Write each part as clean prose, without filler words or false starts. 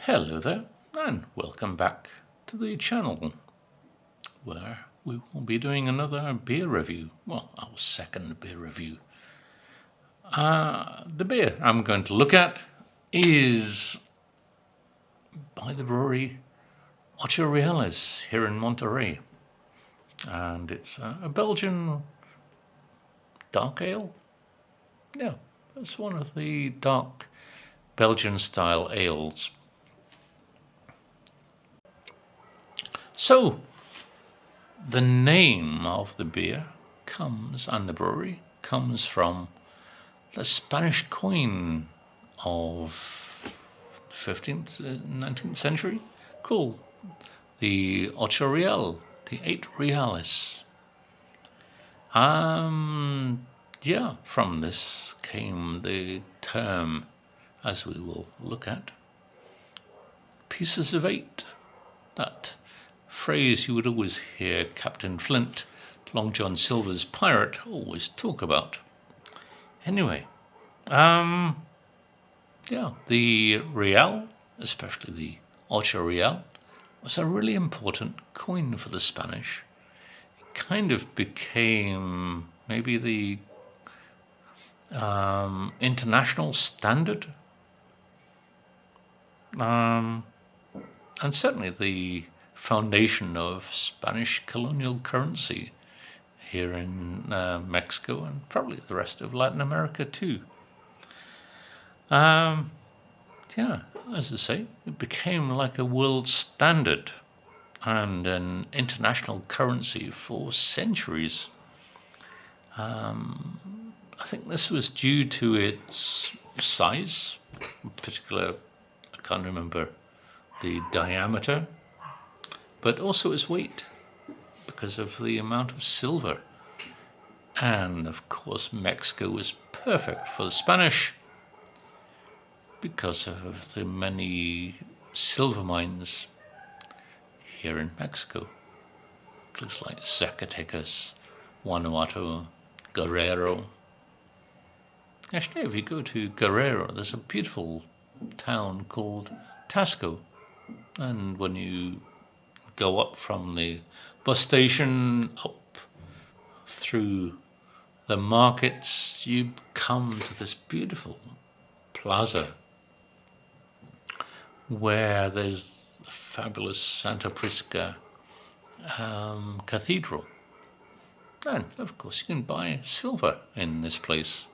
Hello there, and welcome back to the channel, where we will be doing another beer review. Well, our second beer review. The beer I'm going to look at is by the brewery Ocho Reales here in Monterey. And it's a Belgian dark ale. Yeah, it's one of the dark Belgian-style ales. So, the name of the beer and the brewery comes from the Spanish coin of the 15th, 19th century called the Ocho Real, the 8 Reales. From this came the term, as we will look at, pieces of 8. That phrase you would always hear Captain Flint, Long John Silver's pirate, always talk about. Anyway, the real, especially the Ocho Real, was a really important coin for the Spanish. It kind of became maybe the international standard, and certainly the foundation of Spanish colonial currency here in Mexico and probably the rest of Latin America too. As I say, it became like a world standard and an international currency for centuries. I think this was due to its size, in particular, I can't remember the diameter, but also its weight, because of the amount of silver. And of course, Mexico was perfect for the Spanish because of the many silver mines here in Mexico. Places like Zacatecas, Guanajuato, Guerrero. Actually, if you go to Guerrero, there's a beautiful town called Tasco. And when you go up from the bus station up through the markets, you come to this beautiful plaza where there's the fabulous Santa Prisca Cathedral. And of course you can buy silver in this place.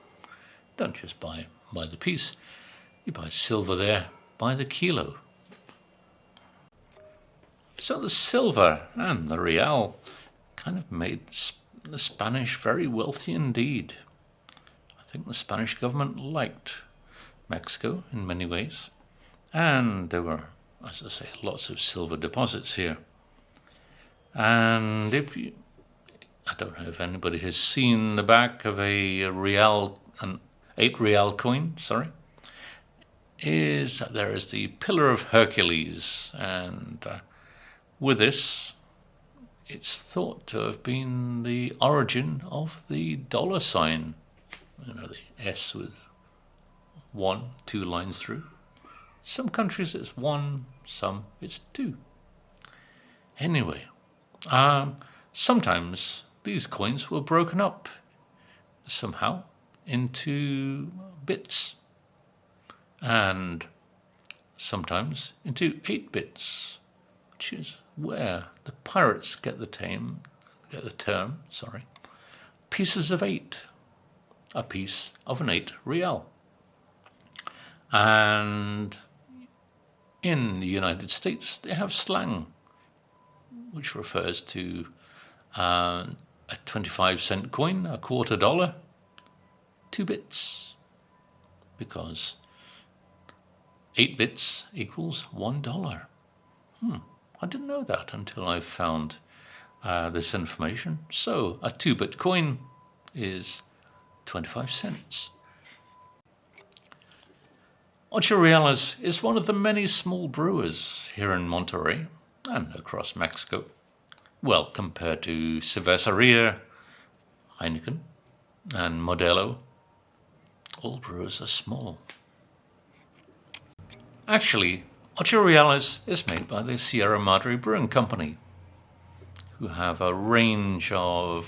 Don't just buy by the piece, you buy silver there by the kilo. So the silver and the real kind of made the Spanish very wealthy indeed. I think the Spanish government liked Mexico in many ways. And there were, as I say, lots of silver deposits here. And I don't know if anybody has seen the back of an 8 real coin, is that there is the Pillar of Hercules, and with this, it's thought to have been the origin of the dollar sign. The S with 2 lines through. Some countries it's 1, some it's 2. Anyway, sometimes these coins were broken up somehow into bits, and sometimes into 8 bits, which is where the pirates get the term, pieces of 8, a piece of an 8 real. And in the United States, they have slang, which refers to a 25-cent coin, a $0.25, 2 bits, because 8 bits equals $1. I didn't know that until I found this information. So a 2-bit coin is 25 cents. Ocho Reales is one of the many small brewers here in Monterey and across Mexico. Well, compared to Cerveceria, Heineken, and Modelo, all brewers are small. Actually, Ocho Reales is made by the Sierra Madre Brewing Company, who have a range of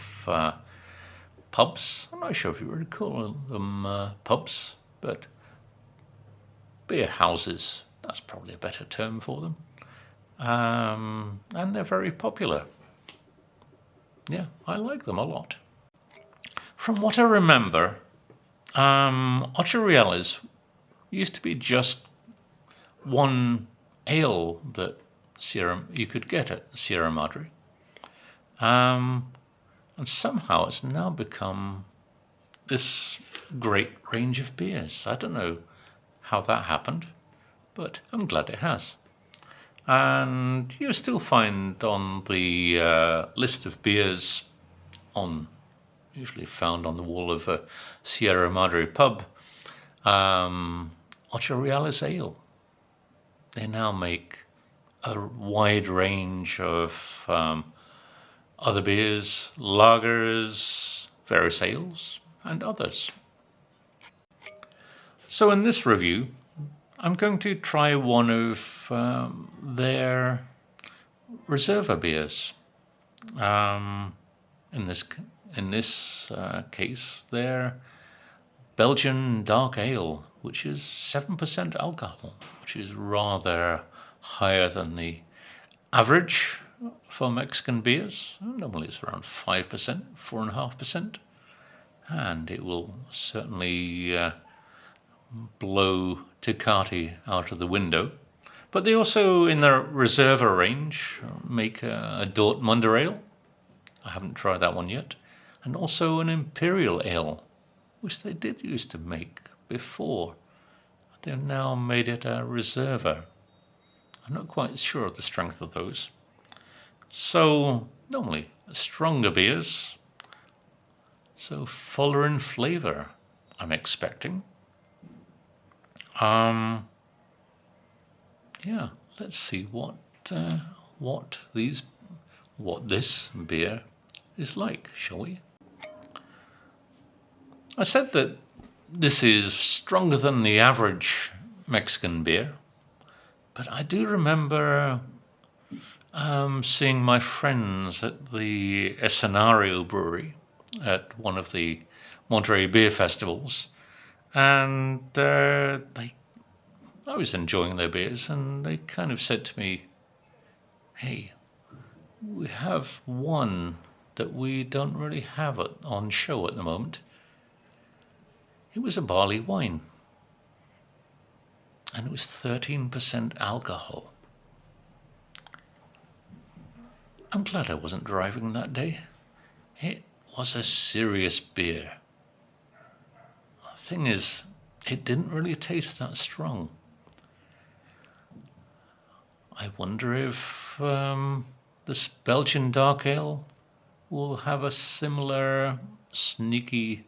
pubs. I'm not sure if you really call them pubs, but beer houses, that's probably a better term for them. And they're very popular. Yeah, I like them a lot. From what I remember, Ocho Reales used to be just one ale that you could get at Sierra Madre. And somehow it's now become this great range of beers. I don't know how that happened, but I'm glad it has. And you still find on the list of beers usually found on the wall of a Sierra Madre pub, Ocho Reales Ale. They now make a wide range of other beers, lagers, various ales, and others. So in this review, I'm going to try one of their Reserva beers. In this case, their Belgian dark ale, which is 7% alcohol, which is rather higher than the average for Mexican beers. Normally it's around 5%, 4.5%, and it will certainly blow Tecate out of the window. But they also, in their Reserva range, make a Dortmunder ale. I haven't tried that one yet. And also an Imperial ale, which they did used to make before. They've now made it a Reserva. I'm not quite sure of the strength of those. So, normally, stronger beers. So, fuller in flavour, I'm expecting. Yeah, let's see what this beer is like, shall we? I said that this is stronger than the average Mexican beer, but I do remember seeing my friends at the Escenario Brewery at one of the Monterey Beer Festivals, and I was enjoying their beers, and they kind of said to me, "Hey, we have one that we don't really have on show at the moment." It was a barley wine, and it was 13% alcohol. I'm glad I wasn't driving that day. It was a serious beer. The thing is, it didn't really taste that strong. I wonder if this Belgian dark ale will have a similar sneakiness,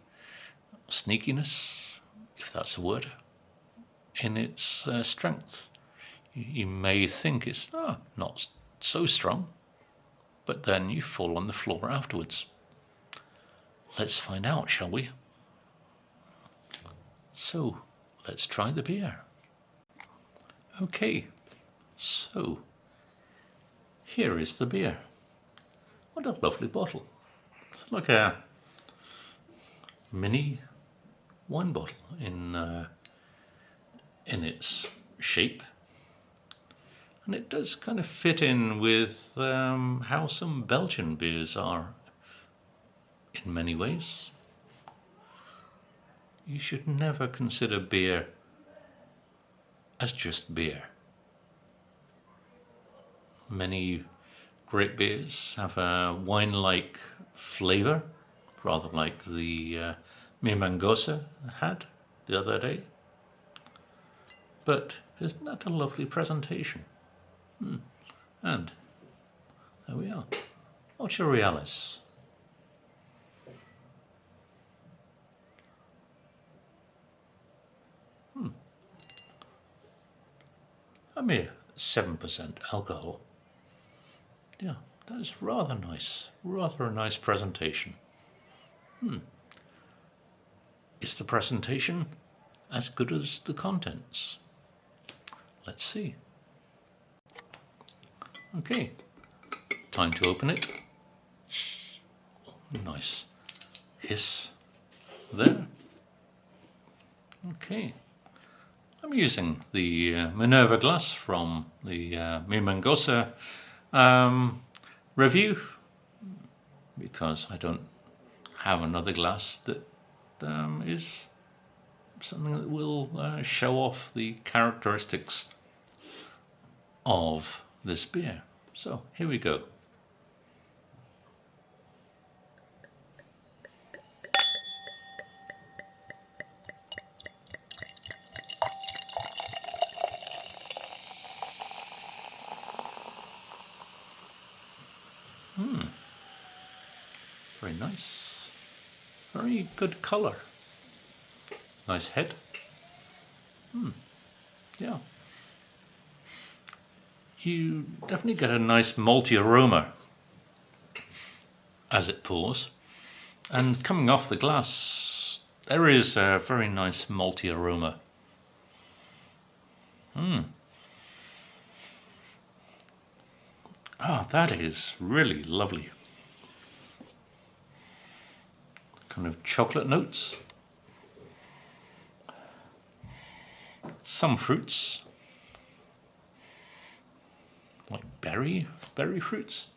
if that's a word, in its strength. You may think it's not so strong, but then you fall on the floor afterwards. Let's find out, shall we? So, let's try the beer. Okay, so here is the beer. What a lovely bottle. It's like a mini wine bottle in its shape, and it does kind of fit in with how some Belgian beers are in many ways. You should never consider beer as just beer. Many great beers have a wine-like flavour, rather like the Mi Mangosa had the other day. But isn't that a lovely presentation? And there we are. Ocho Reales. A mere 7% alcohol. Yeah, that is rather nice. Rather a nice presentation. Is the presentation as good as the contents? Let's see. Okay, time to open it. Nice hiss there. Okay, I'm using the Minerva glass from the Mi Mangosa review because I don't have another glass that is something that will show off the characteristics of this beer. So here we go. Very nice. Very good colour. Nice head. Yeah. You definitely get a nice malty aroma as it pours. And coming off the glass, there is a very nice malty aroma. Ah, that is really lovely. Kind of chocolate notes. Some fruits. Like berry fruits.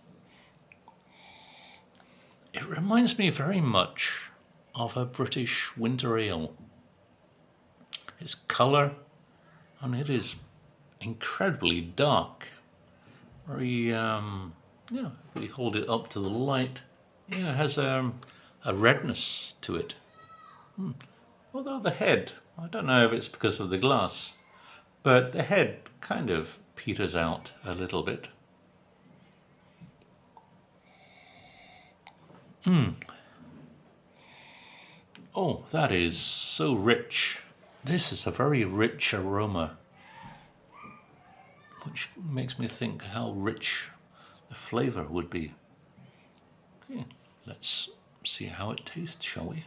It reminds me very much of a British winter ale. Its colour, and it is incredibly dark. Very, if we hold it up to the light, it has a redness to it. Although the head, I don't know if it's because of the glass, but the head kind of peters out a little bit. Oh, that is so rich. This is a very rich aroma, which makes me think how rich the flavour would be. Okay, let's see how it tastes, shall we?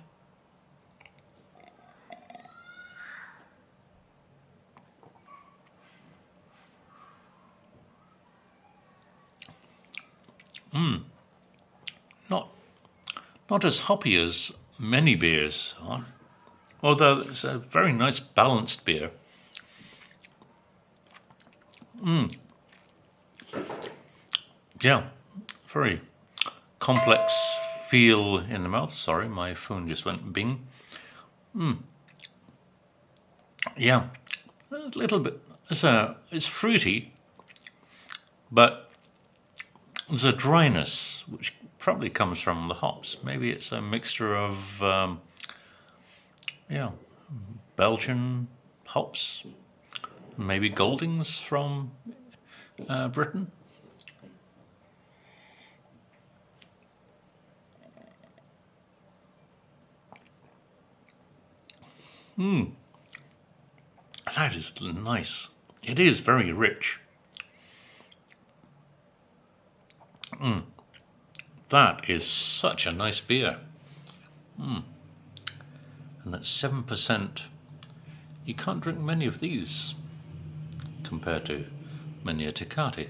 Not as hoppy as many beers are, although it's a very nice balanced beer. Yeah, very complex feel in the mouth. Sorry, my phone just went bing. Yeah, a little bit. It's fruity, but there's a dryness which probably comes from the hops. Maybe it's a mixture of Belgian hops, maybe Goldings from Britain. That is nice. It is very rich. That is such a nice beer. And at 7%, you can't drink many of these compared to many a Tecate.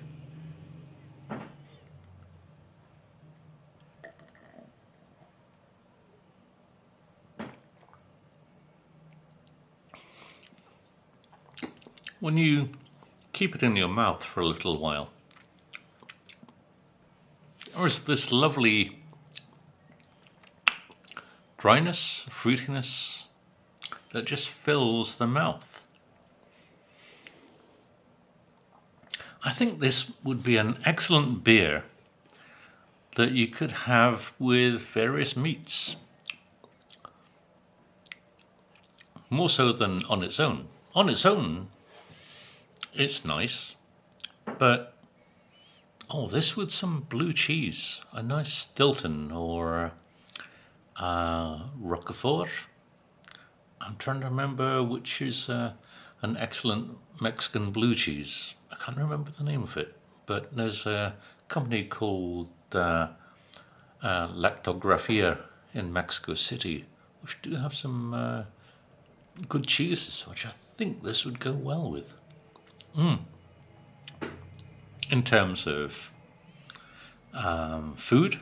When you keep it in your mouth for a little while, there's this lovely dryness, fruitiness that just fills the mouth. I think this would be an excellent beer that you could have with various meats, more so than on its own. On its own, it's nice, but this with some blue cheese, a nice Stilton or Roquefort. I'm trying to remember which is an excellent Mexican blue cheese. I can't remember the name of it, but there's a company called Lactografia in Mexico City, which do have some good cheeses, which I think this would go well with. in terms of food,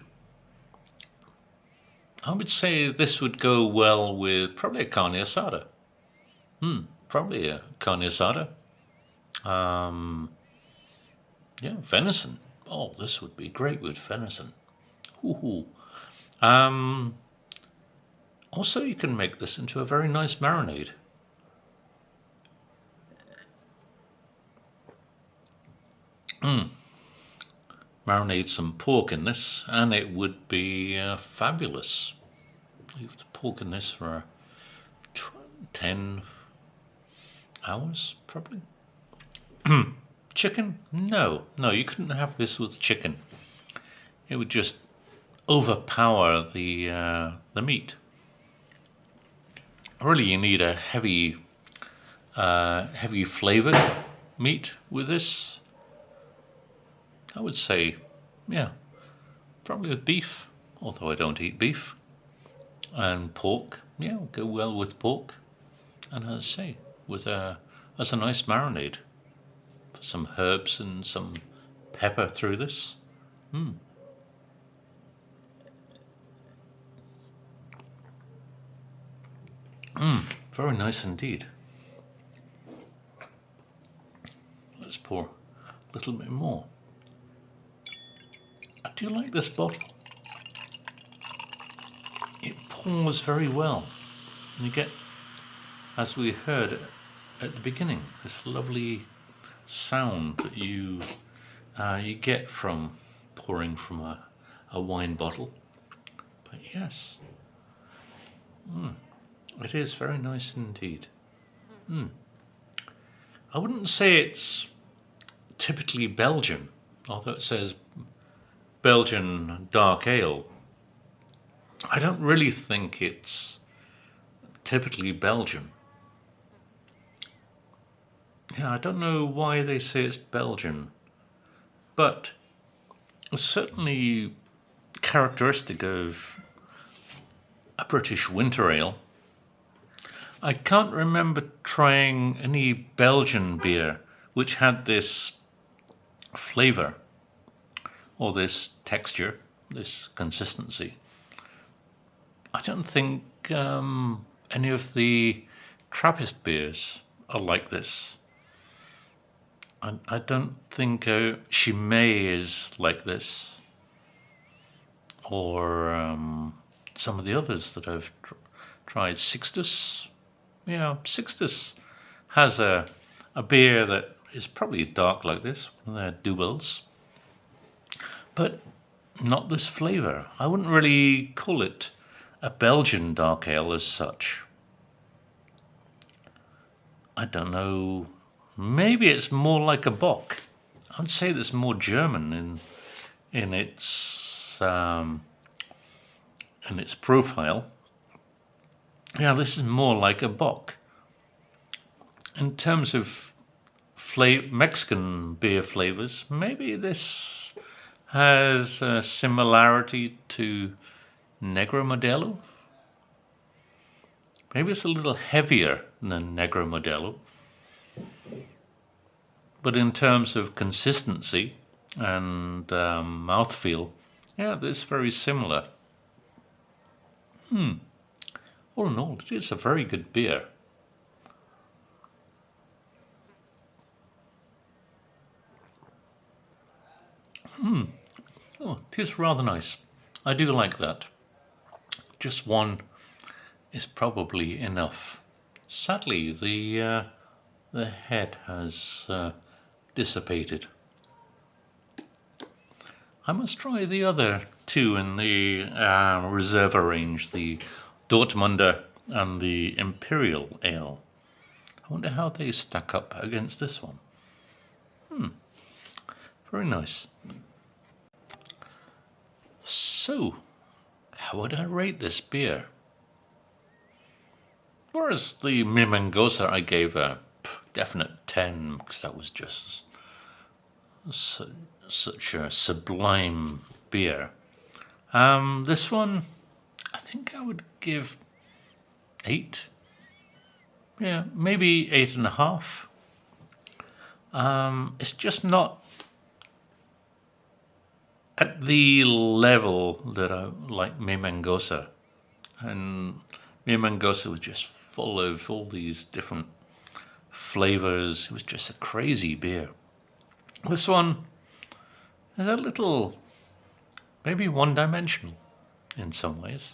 I would say this would go well with probably a carne asada. Probably a carne asada. Yeah, venison. Oh, this would be great with venison. Ooh. Also, you can make this into a very nice marinade. Marinate some pork in this, and it would be fabulous. Leave the pork in this for 10 hours, probably. Chicken? No, you couldn't have this with chicken. It would just overpower the meat. Really, you need a heavy flavored meat with this. I would say, yeah, probably with beef, although I don't eat beef. And pork, yeah, go well with pork. And as I say, as a nice marinade. Put some herbs and some pepper through this. Very nice indeed. Let's pour a little bit more. I do like this bottle. It pours very well. And you get, as we heard at the beginning, this lovely sound that you get from pouring from a wine bottle. But yes, it is very nice indeed. I wouldn't say it's typically Belgian, although it says Belgian dark ale. I don't really think it's typically Belgian. Yeah, I don't know why they say it's Belgian, but it's certainly characteristic of a British winter ale. I can't remember trying any Belgian beer which had this flavor or this texture, this consistency. I don't think any of the Trappist beers are like this. I don't think Chimay is like this, or some of the others that I've tried. Sixtus, yeah, Sixtus has a beer that is probably dark like this, one of their doubles, but not this flavor. I wouldn't really call it a Belgian dark ale as such. I don't know. Maybe it's more like a Bock. I would say that's more German in its profile. Yeah, this is more like a Bock. In terms of Mexican beer flavors, maybe this has a similarity to Negro Modelo. Maybe it's a little heavier than Negro Modelo. But in terms of consistency and mouthfeel, yeah, it's very similar. All in all, it is a very good beer. Oh, it is rather nice. I do like that. Just one is probably enough. Sadly, the head has dissipated. I must try the other two in the Reserva range, the Dortmunder and the Imperial Ale. I wonder how they stack up against this one. Very nice. So, how would I rate this beer? Whereas the Mimangosa I gave a definite 10 because that was just such a sublime beer. This one, I think I would give 8. Yeah, maybe 8.5. It's just not at the level that I like Mi Mangosa. And Mi Mangosa was just full of all these different flavors. It was just a crazy beer. This one is a little, maybe one-dimensional in some ways.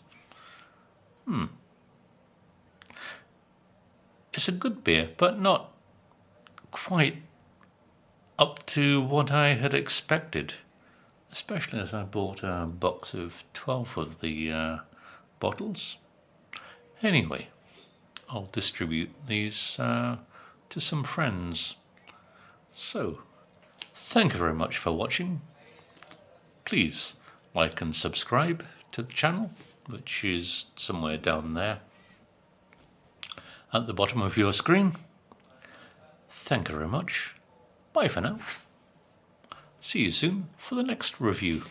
It's a good beer, but not quite up to what I had expected, especially as I bought a box of 12 of the bottles. Anyway, I'll distribute these to some friends. So, thank you very much for watching. Please like and subscribe to the channel, which is somewhere down there at the bottom of your screen. Thank you very much. Bye for now. See you soon for the next review.